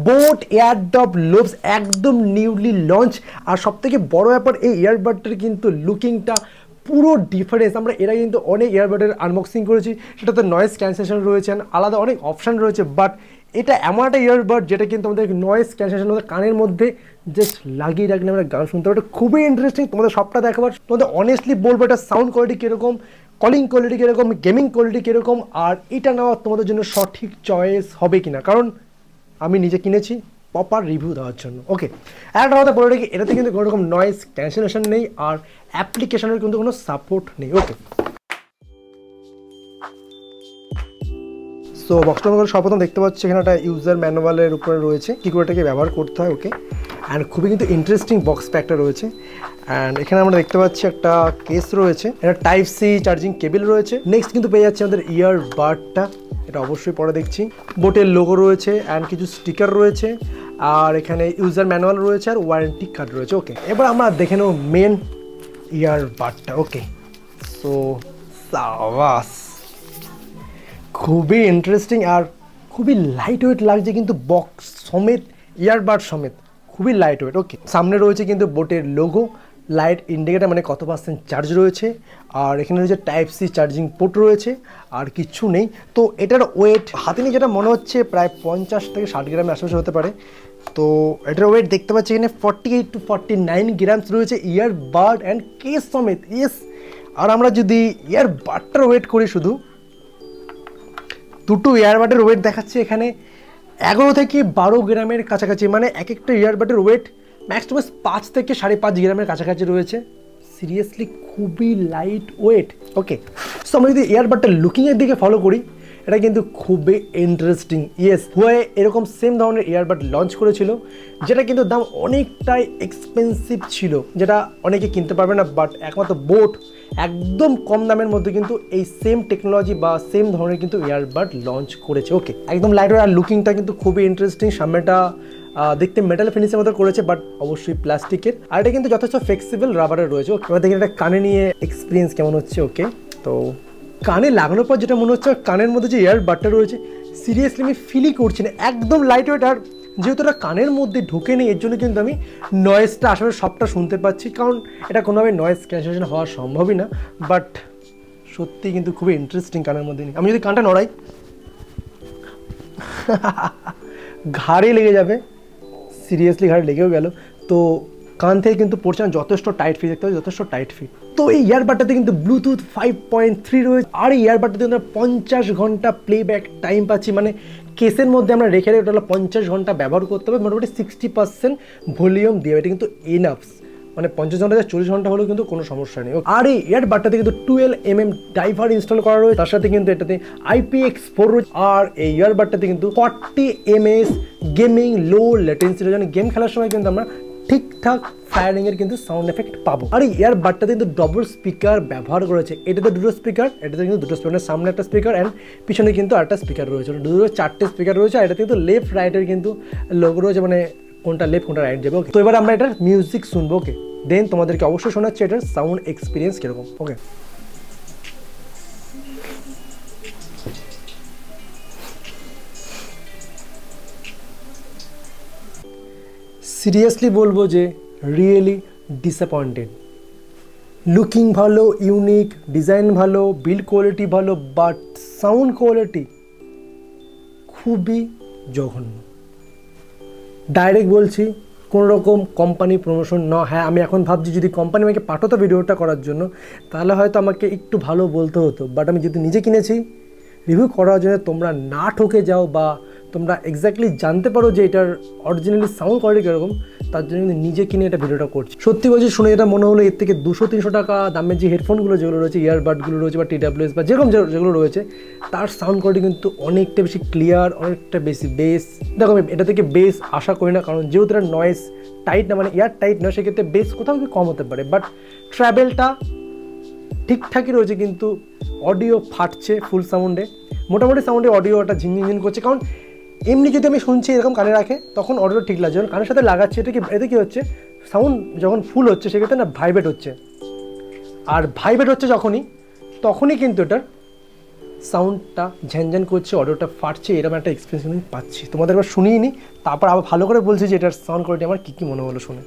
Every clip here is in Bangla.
বোট এয়ারড্রপ লোভস একদম নিউলি লঞ্চ। আর সবথেকে বড় ব্যাপার এই ইয়ারবাডটার কিন্তু লুকিংটা পুরো ডিফারেন্স। আমরা এরা কিন্তু অনেক ইয়ারবাডের আনবক্সিং করেছি, সেটাতে নয়েজ ক্যান্সেলেশন রয়েছে, আলাদা অনেক অপশান রয়েছে, বাট এটা এমন একটা ইয়ারবাড যেটা কিন্তু আমাদের নয়েজ ক্যান্সেলেশন আমাদের কানের মধ্যে জাস্ট লাগিয়ে রাখলে আমরা গান শুনতে পারি। এটা খুবই ইন্টারেস্টিং, তোমাদের সবটা দেখাবার। তোমাদের অনেস্টলি বলবো এটা সাউন্ড কোয়ালিটি কীরকম, কলিং কোয়ালিটি কীরকম, গেমিং কোয়ালিটি কীরকম, আর এটা নেওয়া তোমাদের জন্য সঠিক চয়েস হবে কিনা, কারণ আমি নিজে কিনেছি প্রপার রিভিউ দেওয়ার জন্য। ওকে, একটা কথা বলে রাখি, এটাতে কিন্তু কোনো রকম নয়েজ ক্যান্সেলেশন নেই আর অ্যাপ্লিকেশনের কিন্তু কোনো সাপোর্ট নেই। ওকে, সো বক্সটা আমাদের সর্বপ্রথম দেখতে পাচ্ছি এখানে একটা ইউজার ম্যানুয়ালের উপরে রয়েছে কী করে এটাকে ব্যবহার করতে হয়। ওকে, অ্যান্ড খুবই কিন্তু ইন্টারেস্টিং বক্স প্যাকটা রয়েছে। অ্যান্ড এখানে আমরা দেখতে পাচ্ছি একটা কেস রয়েছে, এটা টাইপ সি চার্জিং কেবল রয়েছে। নেক্সট কিন্তু পেয়ে যাচ্ছে আমাদের ইয়ারবাডটা, এটা অবশ্যই পরে দেখছি। বোটের লোগো রয়েছে অ্যান্ড কিছু স্টিকার রয়েছে, আর এখানে ইউজার ম্যানুয়াল রয়েছে আর ওয়ারেন্টি কার্ড রয়েছে। ওকে, এবার আমরা দেখে নেব মেন ইয়ারবাডটা। ওকে, সো সাবাস, খুবই ইন্টারেস্টিং আর খুবই লাইট ওয়েট লাগছে কিন্তু বক্স সমেত, ইয়ারবাড সমেত খুবই লাইট ওয়েট। ওকে, সামনে রয়েছে কিন্তু বোটের লোগো, লাইট ইন্ডিকেটার মানে কত পার্সেন্ট চার্জ রয়েছে, আর এখানে রয়েছে টাইপ সি চার্জিং পোর্ট রয়েছে, আর কিছু নেই। তো এটার ওয়েট হাতে নিয়ে যেটা মনে হচ্ছে প্রায় 50 থেকে 60 গ্রামের আশেপাশে হতে পারে। তো এটার ওয়েট দেখতে পাচ্ছি এখানে 48 to 49 গ্রামস রয়েছে ইয়ারবাড অ্যান্ড কেস সমেত। ইয়েস, আর আমরা যদি ইয়ারবাডটার ওয়েট করি, শুধু দুটো ইয়ারবাডের ওয়েট দেখাচ্ছে এখানে 11 থেকে 12 গ্রামের কাছাকাছি, মানে এক একটা ইয়ারবাডের ওয়েট ম্যাক্স টু ম্যাক্স 5 থেকে 5.5 গ্রামের কাছাকাছি রয়েছে। সিরিয়াসলি খুবই লাইট ওয়েট। ওকে, সো আমরা যদি ইয়ারবাডটা লুকিংয়ের দিকে ফলো করি, এটা কিন্তু খুবই ইন্টারেস্টিং। ইয়েস, হুয়াওয়ে এরকম সেম ধরনের ইয়ারবাড লঞ্চ করেছিল, যেটা কিন্তু দাম অনেকটাই এক্সপেন্সিভ ছিল, যেটা অনেকে কিনতে পারবে না, বাট একমাত্র বোট একদম কম দামের মধ্যে কিন্তু এই সেম টেকনোলজি বা সেম ধরনের কিন্তু ইয়ারবাড লঞ্চ করেছে। ওকে, একদম লাইট ওয়েট আর লুকিংটা কিন্তু খুবই ইন্টারেস্টিং। সামনেটা দেখতে মেটাল ফিনিশের মতো করেছে, বাট অবশ্যই প্লাস্টিকের, আর এটা কিন্তু যথেষ্ট ফ্লেক্সিবল রাবারের রয়েছে। ওকে, এবার দেখি এটা কানে নিয়ে এক্সপিরিয়েন্স কেমন হচ্ছে। ওকে, তো কানে লাগানোর পর যেটা মনে হচ্ছে কানের মধ্যে যে ইয়ারবাডটা রয়েছে, সিরিয়াসলি আমি ফিলই করছি না, একদম লাইট ওয়েট। আর যেহেতু এটা কানের মধ্যে ঢুকে নেই, এর জন্য কিন্তু আমি নয়েজটা আসলে সবটা শুনতে পাচ্ছি, কারণ এটা কোনোভাবে নয়েজ ক্যান্সেলেশন হওয়া সম্ভবই না। বাট সত্যি কিন্তু খুবই ইন্টারেস্টিং কানের মধ্যে নেই। আমি যদি কানটা নড়াই ঘাড়ে লেগে যাবে, সিরিয়াসলি ঘাড়ে লেগেও গেল। তো কান থেকে কিন্তু পড়ছে না, যথেষ্ট টাইট ফিট, দেখতে হবে যথেষ্ট টাইট ফিট। তো এই ইয়ারবাডটাতে কিন্তু ব্লুটুথ 5.3 রয়েছে, আর এই ইয়ারবাডটাতে আমরা 50 ঘন্টা প্লেব্যাক টাইম পাচ্ছি, মানে কেসের মধ্যে আমরা রেখে রেখে ওটা 50 ঘন্টা ব্যবহার করতে হবে, মোটামুটি 60% ভলিউম দিয়ে। এটা কিন্তু এনাফস, মানে 50 ঘন্টা 40 ঘন্টা হলেও কিন্তু কোনো সমস্যা নেই। আর এই ইয়ারবাডটাতে কিন্তু 12mm ড্রাইভার ইনস্টল করা রয়েছে, তার সাথে কিন্তু এটাতে IPX4 রয়েছে, আর এই ইয়ারবাডটাতে কিন্তু 40 ms গেমিং লো লেটেন্সি রয়েছে, গেম খেলার সময় কিন্তু আমরা ঠিকঠাক ফায়ারিং এর কিন্তু সাউন্ড এফেক্ট পাবো। আর এই ইয়ারবাডটাতে কিন্তু ডবল স্পিকার ব্যবহার করেছে, এটাতে দুটো স্পিকার, এটাতে কিন্তু দুটো স্পিকার, সামনে একটা স্পিকার অ্যান্ড পিছনে কিন্তু আরেকটা স্পিকার রয়েছে, দুটো 4টে স্পিকার রয়েছে। আর এটাতে কিন্তু লেফট রাইটের কিন্তু লোগো রয়েছে, মানে কোনটা লেফট কোনটা রাইট যাবে। ওকে, তো এবার আমরা এটার মিউজিক শুনবো। ওকে, দেন তোমাদেরকে অবশ্যই শোনাচ্ছি এটার সাউন্ড এক্সপিরিয়েন্স কিরকম। ওকে, সিরিয়াসলি বলবো যে রিয়েলি ডিসঅ্যাপয়েন্টেড। লুকিং ভালো, ইউনিক, ডিজাইন ভালো, বিল্ড কোয়ালিটি ভালো, বাট সাউন্ড কোয়ালিটি খুবই জঘন্য। ডাইরেক্ট বলছি, কোনো রকম কোম্পানি প্রমোশন না। হ্যাঁ, আমি এখন ভাবছি যদি কোম্পানি আমাকে পাঠাতো ভিডিওটা করার জন্য, তাহলে হয়তো আমাকে একটু ভালো বলতে হতো, বাট আমি যেহেতু নিজে কিনেছি, রিভিউ করার জন্য তোমরা না ঠকে যাও বা তোমরা এক্স্যাক্টলি জানতে পারো যে এটার অরিজিনালি সাউন্ড কোয়ালিটি কীরকম, তার জন্য কিন্তু নিজে কিনে এটা ভিডিওটা করছি। সত্যি বলছি, শুনে এটা মনে হলো এর থেকে 200-300 টাকা দামের যে হেডফোনগুলো যেগুলো রয়েছে, ইয়ারবাডগুলো রয়েছে বা TWS বা যেরকম যেগুলো রয়েছে, তার সাউন্ড কোয়ালিটি কিন্তু অনেকটা বেশি ক্লিয়ার, অনেকটা বেশি বেস। দেখো, আমি এটা থেকে বেস আশা করি না, কারণ যেহেতু এটা নয়েজ টাইট না, মানে ইয়ার টাইট নয়, সেক্ষেত্রে বেস কোথাও কি কম হতে পারে, বাট ট্রাভেলটা ঠিকঠাকই রয়েছে, কিন্তু অডিও ফাটছে ফুল সাউন্ডে, মোটামুটি সাউন্ডে অডিওটা ঝিনঝিন করছে। কারণ এমনি যদি আমি শুনছি এরকম কানে রাখে, তখন অডিও ঠিক লাগছে, যখন কানের সাথে লাগাচ্ছে এতে কি হচ্ছে, সাউন্ড যখন ফুল হচ্ছে সেক্ষেত্রে না ভাইব্রেট হচ্ছে, আর ভাইব্রেট হচ্ছে তখনই কিন্তু এটার সাউন্ডটা ঝ্যানঝ্যান করছে, অডিওটা ফাটছে, এরকম একটা এক্সপিরিয়েন্স আমি পাচ্ছি। তোমাদের এবার শুনিয়ে নিই, তারপর আবার ভালো করে বলছি যে এটার সাউন্ড কোয়ালিটি আমার কী কী মনে হলো শুনে।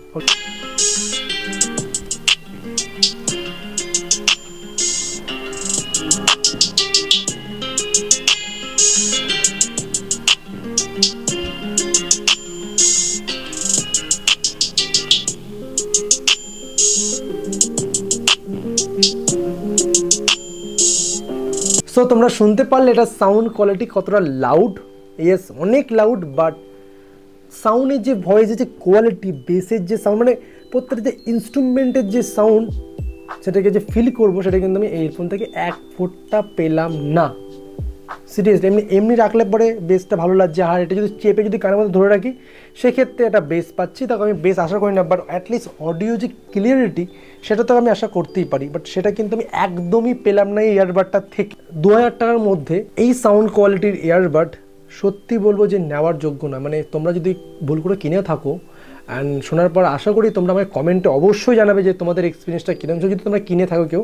সো তোমরা শুনতে পারলে এটা সাউন্ড কোয়ালিটি কতটা লাউড। ইয়েস, অনেক লাউড, বাট সাউন্ডের যে ভয়েসের যে কোয়ালিটি, বেসের যে সাউন্ড, মানে প্রত্যেকটা যে ইনস্ট্রুমেন্টের যে সাউন্ড, সেটাকে যে ফিল করবো সেটা কিন্তু আমি এয়ারফোন থেকে এক ফোঁটা পেলাম না। সিরিয়াসলি এমনি রাখলে পরে বেসটা ভালো লাগছে, আর এটা যদি চেপে যদি কানের মধ্যে ধরে রাখি সেক্ষেত্রে একটা বেস পাচ্ছি, তখন আমি বেস আশা করি না, বাট অ্যাটলিস্ট অডিও যে ক্লিয়ারিটি সেটা তো আমি আশা করতেই পারি, বাট সেটা কিন্তু আমি একদমই পেলাম না এই ইয়ারবাডটার থেকে। 2000 টাকার মধ্যে এই সাউন্ড কোয়ালিটির ইয়ারবাড সত্যি বলবো যে নেওয়ার যোগ্য না। মানে তোমরা যদি ভুল করে কিনে থাকো অ্যান্ড শোনার পর আশা করি তোমরা আমাকে কমেন্টে অবশ্যই জানাবে যে তোমাদের এক্সপিরিয়েন্সটা কিরকম, যদি তোমরা কিনে থাকো কেউ।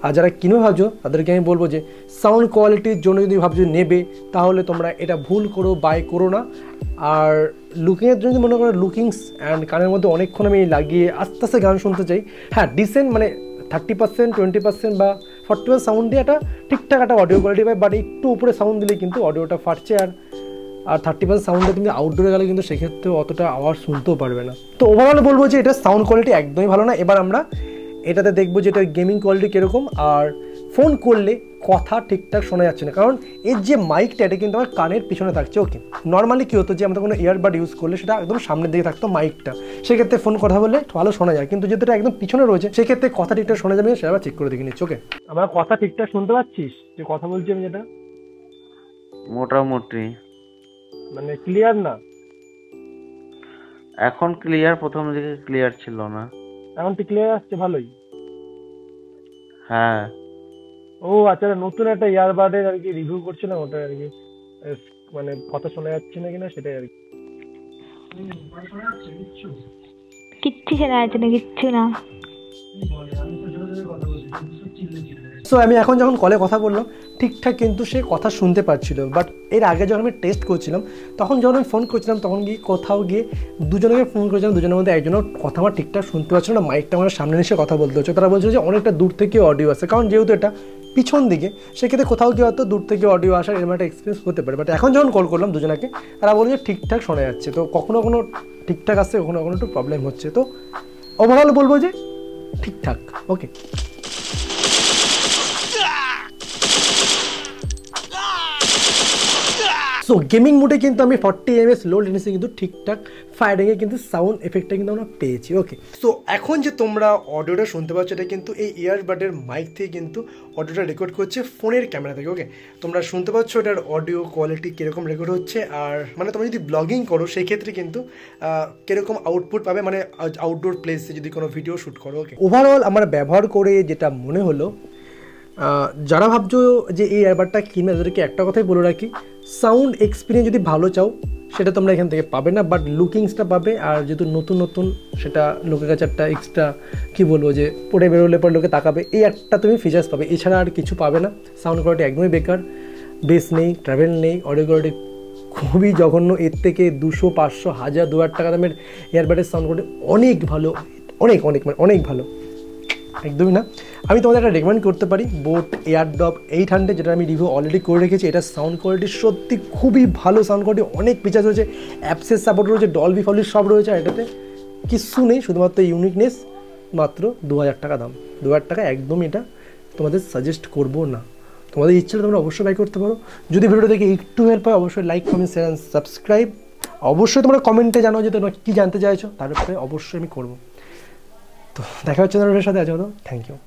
আর যারা কিনে ভাবছো তাদেরকে আমি বলবো যে সাউন্ড কোয়ালিটির জন্য যদি ভাবছো নেবে, তাহলে তোমরা এটা ভুল করো, বাই করো না। আর লুকিংয়ের জন্য মনে করো লুকিংস অ্যান্ড কানের মধ্যে অনেকক্ষণ আমি লাগিয়ে আস্তে আস্তে গান শুনতে চাই, হ্যাঁ ডিসেন্ট মানে 30%, 20% বা 40% সাউন্ড দিয়ে একটা ঠিকঠাক একটা অডিও কোয়ালিটি পাই, বাট একটু উপরে সাউন্ড দিলে কিন্তু অডিওটা ফাটছে। আর 30% সাউন্ডে তুমি আউটডোরে গেলে কিন্তু সেক্ষেত্রে অতটা আওয়াজ শুনতেও পারবে না। তো ওভারঅল বলবো যে এটা সাউন্ড কোয়ালিটি একদমই ভালো না। এবার আমরা এটাতে দেখবো যে এটার গেমিং কোয়ালিটি কীরকম, আর ফোন করলে কথা ঠিকঠাক শোনা যাচ্ছে না, কারণ এর যে মাইকটা এটা কিন্তু আমার কানের পিছনে থাকছে। ওকে, নর্মালি কী হতো যে আমরা কোনো ইয়ারবাড ইউজ করলে সেটা একদম সামনের দিকে থাকতো মাইকটা, সেক্ষেত্রে ফোন কথা বললে ভালো শোনা যায়, কিন্তু যেহেতু এটা একদম পিছনে রয়েছে সেক্ষেত্রে কথা ঠিকঠাক শোনা যাবে, সেটা আবার চেক করে দেখে নিচ্ছি। ওকে, আমার কথা ঠিকঠাক শুনতে পাচ্ছিস? যে কথা বলছি আমি যেটা মোটামুটি মানে ক্লিয়ার না? এখন ক্লিয়ার, প্রথম দিকে ক্লিয়ার ছিল না, এখন তো ক্লিয়ার আসছে ভালোই। হ্যাঁ। ও আচ্ছা, নতুন একটা ইয়ারবাডের আর কি রিভিউ করছিলাম, ওটা আর কি মানে কথা শোনা যাচ্ছে না কিনা সেটাই আর কি। কিচ্ছু শোনা যাচ্ছে না, কিচ্ছু না। সো আমি এখন যখন কলে কথা বললাম ঠিকঠাক কিন্তু সে কথা শুনতে পারছিল, বাট এর আগে যখন আমি টেস্ট করছিলাম তখন যখন আমি ফোন করছিলাম তখন গিয়ে কোথাও গিয়ে দুজনকে ফোন করেছিলাম, দুজনের মধ্যে একজনের কথা আমার ঠিকঠাক শুনতে পারছিল না, মাইকটা আমার সামনে এসে কথা বলতে হচ্ছে। তারা বলছিল যে অনেকটা দূর থেকে অডিও আসে, কারণ যেহেতু এটা পিছন দিকে সেক্ষেত্রে কোথাও গিয়ে হয়তো দূর থেকে অডিও আসার এরকম একটা এক্সপিরিয়েন্স হতে পারে। বাট এখন যখন কল করলাম দুজনাকে, তারা বলছে যে ঠিকঠাক শোনা যাচ্ছে। তো কখনো কখনো ঠিকঠাক আসছে, কখনো কখনো একটু প্রবলেম হচ্ছে। তো ওভারঅল বলবো যে ঠিকঠাক। ওকে, সো গেমিং মোডে কিন্তু আমি 40 mAh লো লেটেন্সি কিন্তু ঠিকঠাক ফায়ারিংয়ে কিন্তু সাউন্ড এফেক্টটা কিন্তু আমরা পেয়েছি। ওকে, সো এখন যে তোমরা অডিওটা শুনতে পাচ্ছ এটা কিন্তু এই ইয়ারবাডের মাইক থেকে কিন্তু অডিওটা রেকর্ড করছে ফোনের ক্যামেরা থেকে। ওকে, তোমরা শুনতে পাচ্ছ এটার অডিও কোয়ালিটি কীরকম রেকর্ড হচ্ছে, আর মানে তোমরা যদি ব্লগিং করো সেই ক্ষেত্রে কিন্তু কীরকম আউটপুট পাবে, মানে আউটডোর প্লেসে যদি কোনো ভিডিও শ্যুট করো। ওকে, ওভারঅল আমার ব্যবহার করে যেটা মনে হলো, যারা ভাবছো যে এই ইয়ারবাডটা কিনবে তাদেরকে একটা কথাই বলে রাখি, সাউন্ড এক্সপিরিয়েন্স যদি ভালো চাও সেটা তোমরা এখান থেকে পাবে না, বাট লুকিংসটা পাবে। আর যেহেতু নতুন নতুন সেটা লোকের কাছে একটা এক্সট্রা কী বলবো যে পরে বেরোলে পরে লোকে তাকাবে, এই একটা তুমি ফিচার্স পাবে, এছাড়া আর কিছু পাবে না। সাউন্ড কোয়ালিটি একদমই বেকার, বেস নেই, ট্রাভেল নেই, অডিও কোয়ালিটি খুবই জঘন্য। এর থেকে 200, 500, 1000, 2000 টাকা দামের ইয়ারবাডের সাউন্ড কোয়ালিটি অনেক ভালো, অনেক অনেক মানে অনেক ভালো, একদমই না। আমি তোমাদের একটা রেকমেন্ড করতে পারি বোট এয়ারড্রপ 800, যেটা আমি রিভিউ অলরেডি করে রেখেছি। এটা সাউন্ড কোয়ালিটি সত্যি খুবই ভালো, সাউন্ড কোয়ালিটি অনেক ফিচার্স রয়েছে, অ্যাপসের সাপোর্ট রয়েছে, ডলবি ফলবি সব রয়েছে। আর এটাতে কিছু নেই, শুধুমাত্র ইউনিকনেস, মাত্র 2000 টাকা দাম। 2000 টাকা একদমই এটা তোমাদের সাজেস্ট করবো না। তোমাদের ইচ্ছে তোমরা অবশ্যই বাই করতে পারো। যদি ভিডিওটা দেখে একটু হেল্প হয় অবশ্যই like, comment, share and subscribe. অবশ্যই তোমরা কমেন্টে জানাও যে তোমরা কী জানতে চাইছো, তার উপরে অবশ্যই আমি করবো। তো দেখা হচ্ছে তোমাদের সাথে, আজ থ্যাংক ইউ।